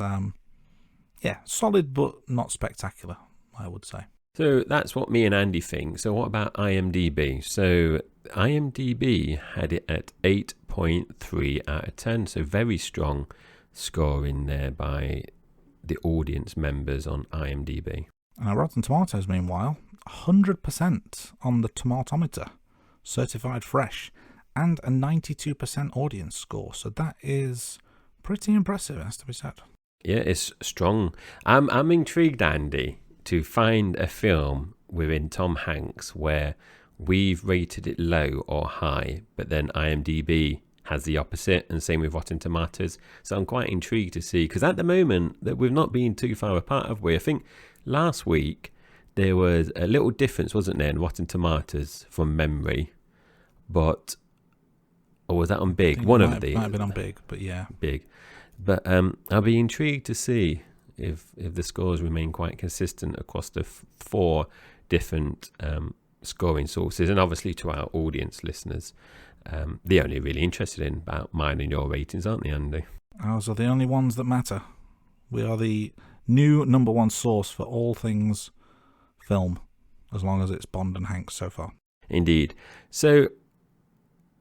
solid but not spectacular, I would say. So that's what me and Andy think. So what about IMDb? So IMDb had it at 8.3 out of 10. So very strong score in there by the audience members on IMDb. Rotten Tomatoes, meanwhile, 100% on the tomatometer, certified fresh, and a 92% audience score. So that is pretty impressive, it has to be said. Yeah, it's strong. I'm intrigued, Andy, to find a film within Tom Hanks where we've rated it low or high, but then IMDb has the opposite, and same with Rotten Tomatoes. So I'm quite intrigued to see, because at the moment that we've not been too far apart, have we? I think last week there was a little difference, wasn't there, in Rotten Tomatoes from memory, but or was that on Big? One of these might have been on Big, but yeah, Big. But I'll be intrigued to see if the scores remain quite consistent across the 4 different scoring sources, and obviously to our audience listeners, they're only really interested in about mine and your ratings, aren't they, Andy? Ours are the only ones that matter. We are the new number one source for all things film, as long as it's Bond and Hanks so far. Indeed. So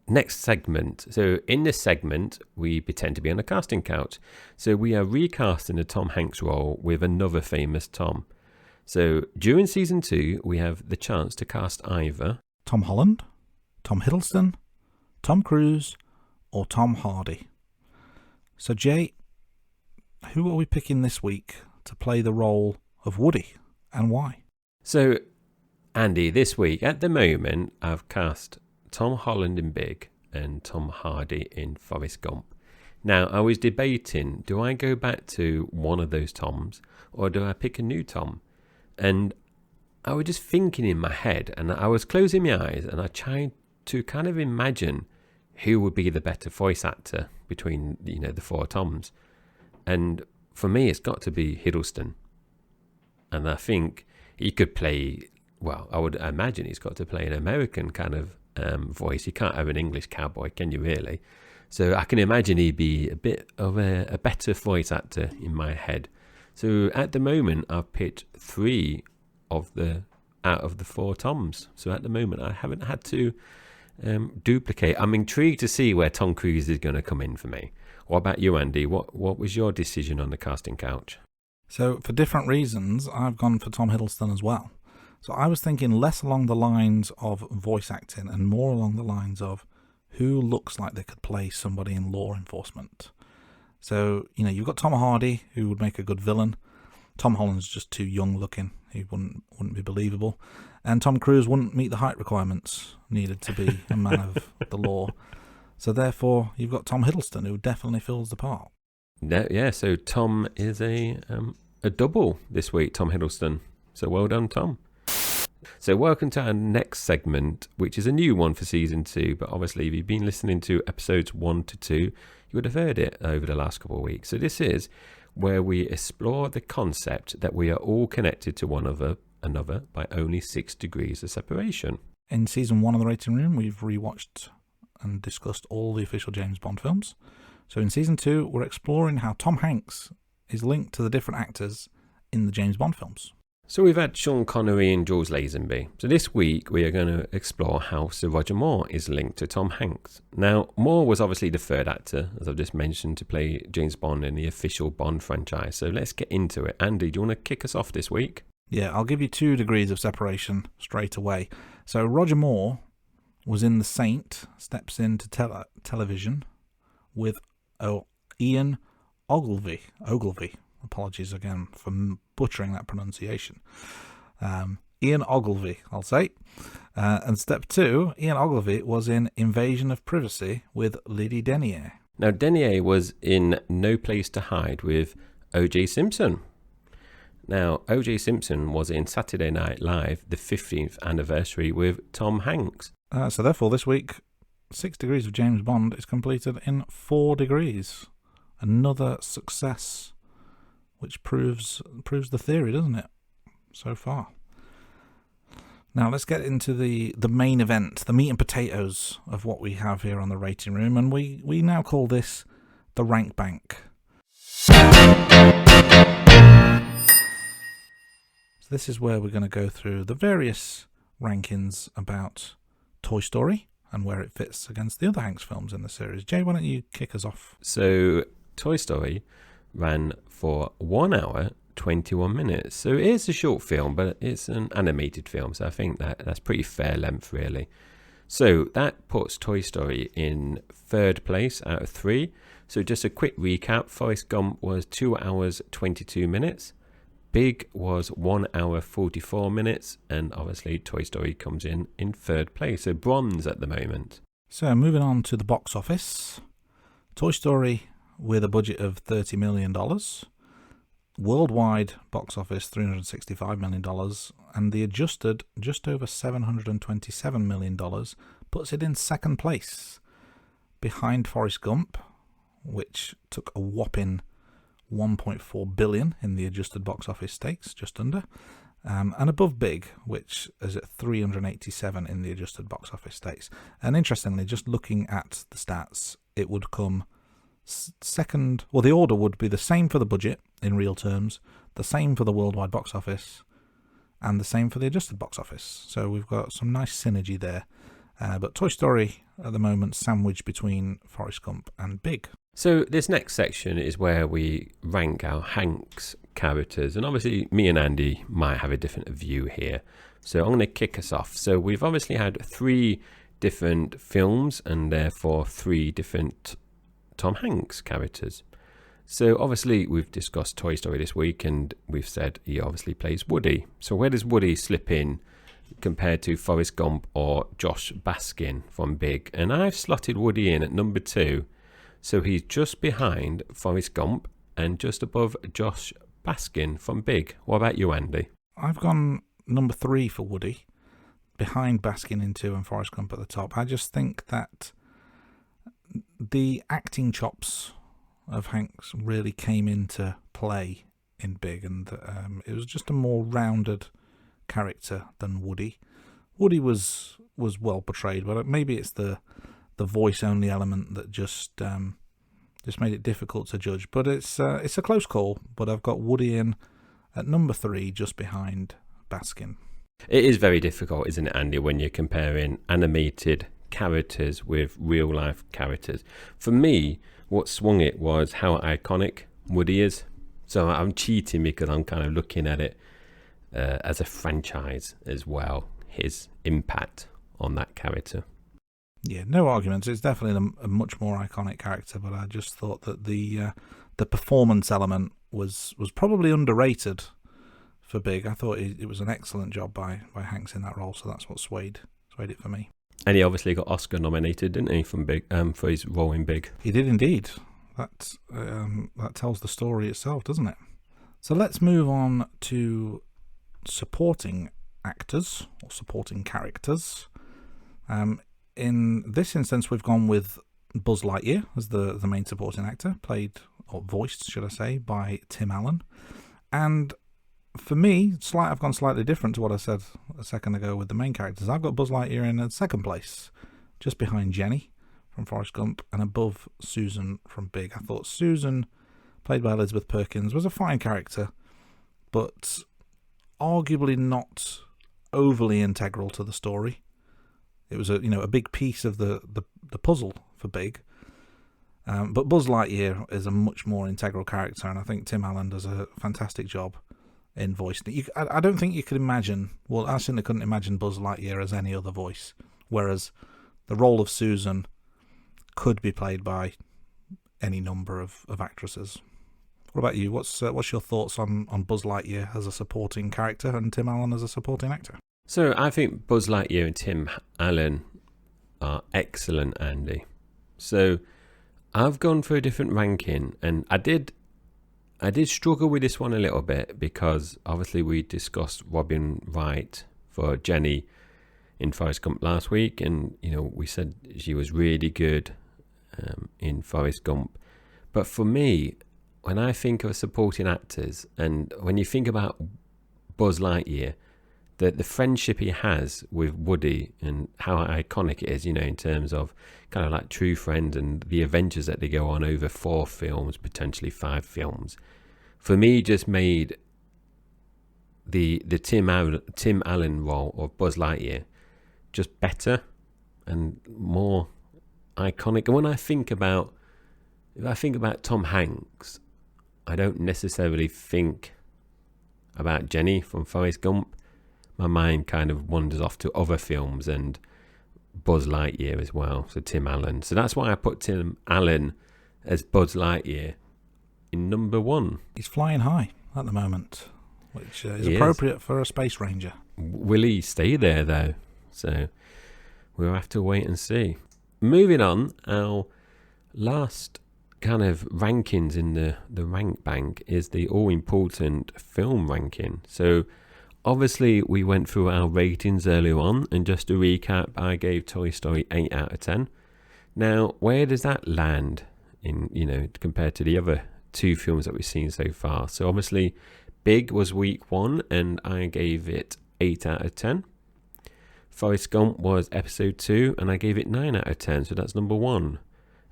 next segment. So in this segment, we pretend to be on a casting couch. So we are recasting the Tom Hanks role with another famous Tom. So during season 2, we have the chance to cast either Tom Holland, Tom Hiddleston, Tom Cruise, or Tom Hardy. So Jay, who are we picking this week to play the role of Woody, and why? So Andy, this week, at the moment, I've cast Tom Holland in Big and Tom Hardy in Forrest Gump. Now, I was debating, do I go back to one of those Toms or do I pick a new Tom? And I was just thinking in my head, and I was closing my eyes and I tried to kind of imagine who would be the better voice actor between, the 4 Toms. And for me, it's got to be Hiddleston. And I think he could play, well, I would imagine he's got to play an American kind of voice. You can't have an English cowboy, can you really? So I can imagine he'd be a bit of a better voice actor in my head. So at the moment, I've picked 3 out of the 4 Toms. So at the moment, I haven't had to duplicate. I'm intrigued to see where Tom Cruise is going to come in for me. What about you, Andy? What was your decision on the casting couch? So for different reasons, I've gone for Tom Hiddleston as well. So I was thinking less along the lines of voice acting and more along the lines of who looks like they could play somebody in law enforcement. So, you've got Tom Hardy, who would make a good villain. Tom Holland's just too young looking. He wouldn't be believable. And Tom Cruise wouldn't meet the height requirements needed to be a man of the law. So therefore, you've got Tom Hiddleston, who definitely fills the part. Yeah, so Tom is a double this week, Tom Hiddleston. So well done, Tom. So welcome to our next segment, which is a new one for season 2. But obviously, if you've been listening to episodes 1 to 2, you would have heard it over the last couple of weeks. So this is where we explore the concept that we are all connected to one another by only 6 degrees of separation. In season 1 of The Rating Room, we've rewatched and discussed all the official James Bond films. So in season 2, we're exploring how Tom Hanks is linked to the different actors in the James Bond films. So we've had Sean Connery and Jules Lazenby. So this week we are going to explore how Sir Roger Moore is linked to Tom Hanks. Now, Moore was obviously the third actor, as I've just mentioned, to play James Bond in the official Bond franchise. So let's get into it. Andy, do you want to kick us off this week? Yeah, I'll give you 2 degrees of separation straight away. So Roger Moore was in The Saint, steps into television with Ian Ogilvy. Apologies again for butchering that pronunciation. Ian Ogilvy, I'll say. And step 2, Ian Ogilvy was in Invasion of Privacy with Lady Denier. Now, Denier was in No Place to Hide with O.J. Simpson. Now, O.J. Simpson was in Saturday Night Live, the 15th anniversary with Tom Hanks. So therefore, this week, 6 Degrees of James Bond is completed in 4 degrees. Another success, which proves the theory, doesn't it, so far? Now let's get into the main event, the meat and potatoes of what we have here on the rating room, and we now call this the rank bank. So this is where we're going to go through the various rankings about Toy Story and where it fits against the other Hanks films in the series. Jay, why don't you kick us off? So Toy Story ran for 1 hour 21 minutes. So it is a short film, but it's an animated film, so I think that's pretty fair length, really. So that puts Toy Story in 3rd place out of 3. So just a quick recap: Forrest Gump was 2 hours 22 minutes, Big was 1 hour 44 minutes, and obviously Toy Story comes in 3rd place, so bronze at the moment. So moving on to the box office, Toy Story with a budget of $30 million. Worldwide box office $365 million, and the adjusted just over $727 million puts it in 2nd place, behind Forrest Gump, which took a whopping $1.4 billion in the adjusted box office stakes, just under, and above Big, which is at $387 in the adjusted box office stakes. And interestingly, just looking at the stats, it would come second. Well, the order would be the same for the budget in real terms, the same for the worldwide box office, and the same for the adjusted box office. So we've got some nice synergy there. But Toy Story at the moment sandwiched between Forrest Gump and Big. So this next section is where we rank our Hanks characters, and obviously me and Andy might have a different view here. So I'm going to kick us off. So we've obviously had 3 different films and therefore 3 different Tom Hanks characters. So obviously we've discussed Toy Story this week, and we've said he obviously plays Woody. So where does Woody slip in compared to Forrest Gump or Josh Baskin from Big? And I've slotted Woody in at number 2. So he's just behind Forrest Gump and just above Josh Baskin from Big. What about you, Andy? I've gone number 3 for Woody, behind Baskin in 2 and Forrest Gump at the top. I just think that the acting chops of Hanks really came into play in Big, and it was just a more rounded character than Woody. Woody was well portrayed, but maybe it's the voice only element that just made it difficult to judge. But it's a close call. But I've got Woody in at number 3, just behind Baskin. It is very difficult, isn't it, Andy, when you're comparing animated characters with real life characters. For me, what swung it was how iconic Woody is. So I'm cheating because I'm kind of looking at it as a franchise as well, his impact on that character. Yeah, no arguments. It's definitely a much more iconic character, but I just thought that the performance element was probably underrated for Big. I thought it was an excellent job by Hanks in that role, so that's what swayed it for me. And he obviously got Oscar nominated, didn't he, from Big, for his role in Big? He did indeed. That tells the story itself, doesn't it? So let's move on to supporting actors or supporting characters. In this instance, we've gone with Buzz Lightyear as the main supporting actor, played, or voiced, should I say, by Tim Allen. And for me, I've gone slightly different to what I said a second ago with the main characters. I've got Buzz Lightyear in 2nd place, just behind Jenny from Forrest Gump and above Susan from Big. I thought Susan, played by Elizabeth Perkins, was a fine character, but arguably not overly integral to the story. It was a big piece of the puzzle for Big. But Buzz Lightyear is a much more integral character, and I think Tim Allen does a fantastic job in voicing it. I don't think you could imagine, well, I certainly couldn't imagine Buzz Lightyear as any other voice, whereas the role of Susan could be played by any number of actresses. What about you? What's your thoughts on Buzz Lightyear as a supporting character and Tim Allen as a supporting actor? So I think Buzz Lightyear and Tim Allen are excellent, Andy. So I've gone for a different ranking, and I did struggle with this one a little bit because obviously we discussed Robin Wright for Jenny in Forrest Gump last week, and we said she was really good in Forrest Gump. But for me, when I think of supporting actors, and when you think about Buzz Lightyear, the friendship he has with Woody and how iconic it is, in terms of kind of like true friends and the adventures that they go on over 4 films, potentially 5 films, for me just made the Tim Allen role of Buzz Lightyear just better and more iconic. And when if I think about Tom Hanks, I don't necessarily think about Jenny from Forrest Gump. My mind kind of wanders off to other films and Buzz Lightyear as well, so Tim Allen. So that's why I put Tim Allen as Buzz Lightyear in number 1. He's flying high at the moment, which is appropriate for a space ranger. Will he stay there though? So we'll have to wait and see. Moving on, our last kind of rankings in the rank bank is the all-important film ranking. So obviously we went through our ratings earlier on, and just to recap, I gave Toy Story 8 out of 10. Now, where does that land in, compared to the other 2 films that we've seen so far? So obviously Big was week 1 and I gave it 8 out of 10. Forrest Gump was episode 2 and I gave it 9 out of 10, so that's number 1.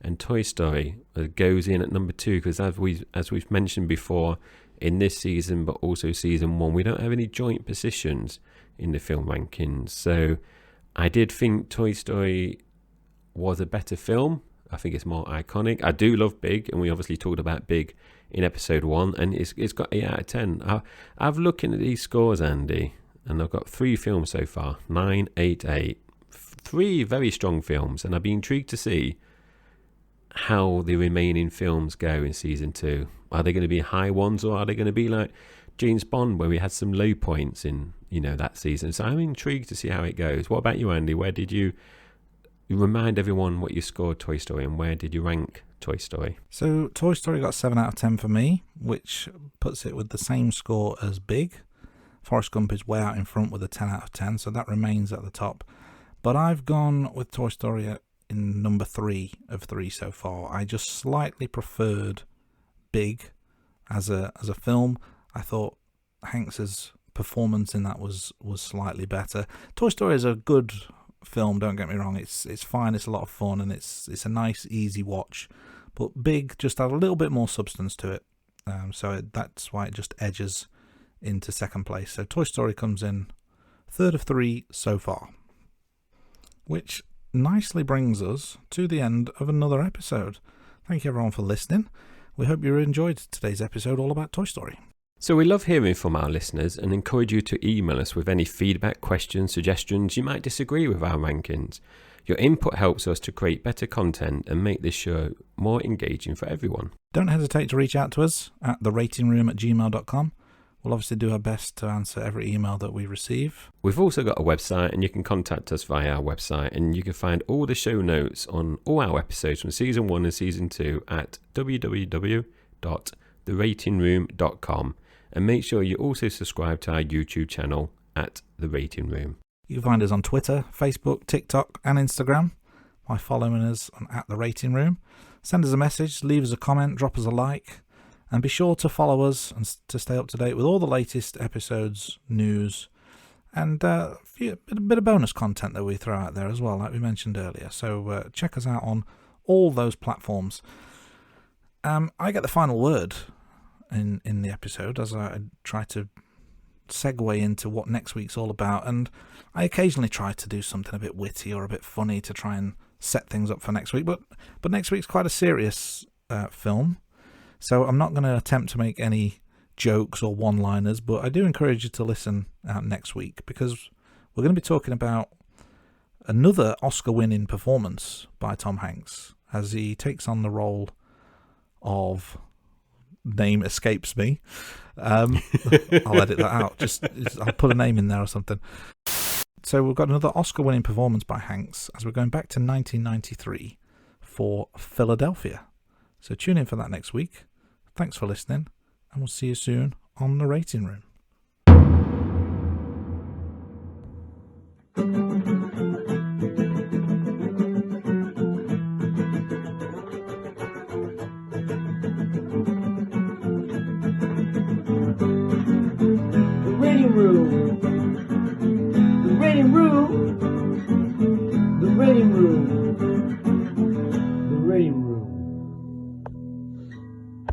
And Toy Story goes in at number 2 because as we've mentioned before, in this season but also season 1, we don't have any joint positions in the film rankings. So I did think Toy Story was a better film. I think it's more iconic. I do love Big, and we obviously talked about Big in episode 1, and it's got 8 out of 10. I've looked at these scores, Andy, and I've got 3 films so far, 9, 8, 8. 3 very strong films, and I'd be intrigued to see how the remaining films go in season 2. Are they going to be high ones, or are they going to be like James Bond, where we had some low points in that season? So I'm intrigued to see how it goes. What about you, Andy? Where did you remind everyone what you scored Toy Story, and where did you rank Toy Story? So Toy Story got 7 out of 10 for me, which puts it with the same score as Big. Forrest Gump is way out in front with a 10 out of 10, so that remains at the top. But I've gone with Toy Story in number 3 of 3 so far. I just slightly preferred Big as a film. I thought Hanks's performance in that was slightly better. Toy Story is a good film, don't get me wrong. It's fine, it's a lot of fun, and it's a nice easy watch. But Big just had a little bit more substance to it, so that's why it just edges into second place. So Toy Story comes in 3rd of 3 so far, which nicely brings us to the end of another episode. Thank you everyone for listening. We hope you enjoyed today's episode all about Toy Story. So we love hearing from our listeners and encourage you to email us with any feedback, questions, suggestions. You might disagree with our rankings. Your input helps us to create better content and make this show more engaging for everyone. Don't hesitate to reach out to us at theratingroom@gmail.com. We'll obviously do our best to answer every email that we receive. We've also got a website, and you can contact us via our website, and you can find all the show notes on all our episodes from season 1 and season 2 at www.theratingroom.com. And make sure you also subscribe to our YouTube channel at The Rating Room. You can find us on Twitter, Facebook, TikTok and Instagram by following us on at The Rating Room. Send us a message, leave us a comment, drop us a like, and be sure to follow us and to stay up to date with all the latest episodes, news, and a bit of bonus content that we throw out there as well, like we mentioned earlier. So check us out on all those platforms. I get the final word in the episode as I try to segue into what next week's all about, and I occasionally try to do something a bit witty or a bit funny to try and set things up for next week, but next week's quite a serious film, so I'm not going to attempt to make any jokes or one-liners, but I do encourage you to listen out next week, because we're going to be talking about another Oscar-winning performance by Tom Hanks as he takes on the role of, name escapes me. I'll edit that out. I'll put a name in there or something. So we've got another Oscar-winning performance by Hanks as we're going back to 1993 for Philadelphia. So tune in for that next week. Thanks for listening. and we'll see you soon on the rating room.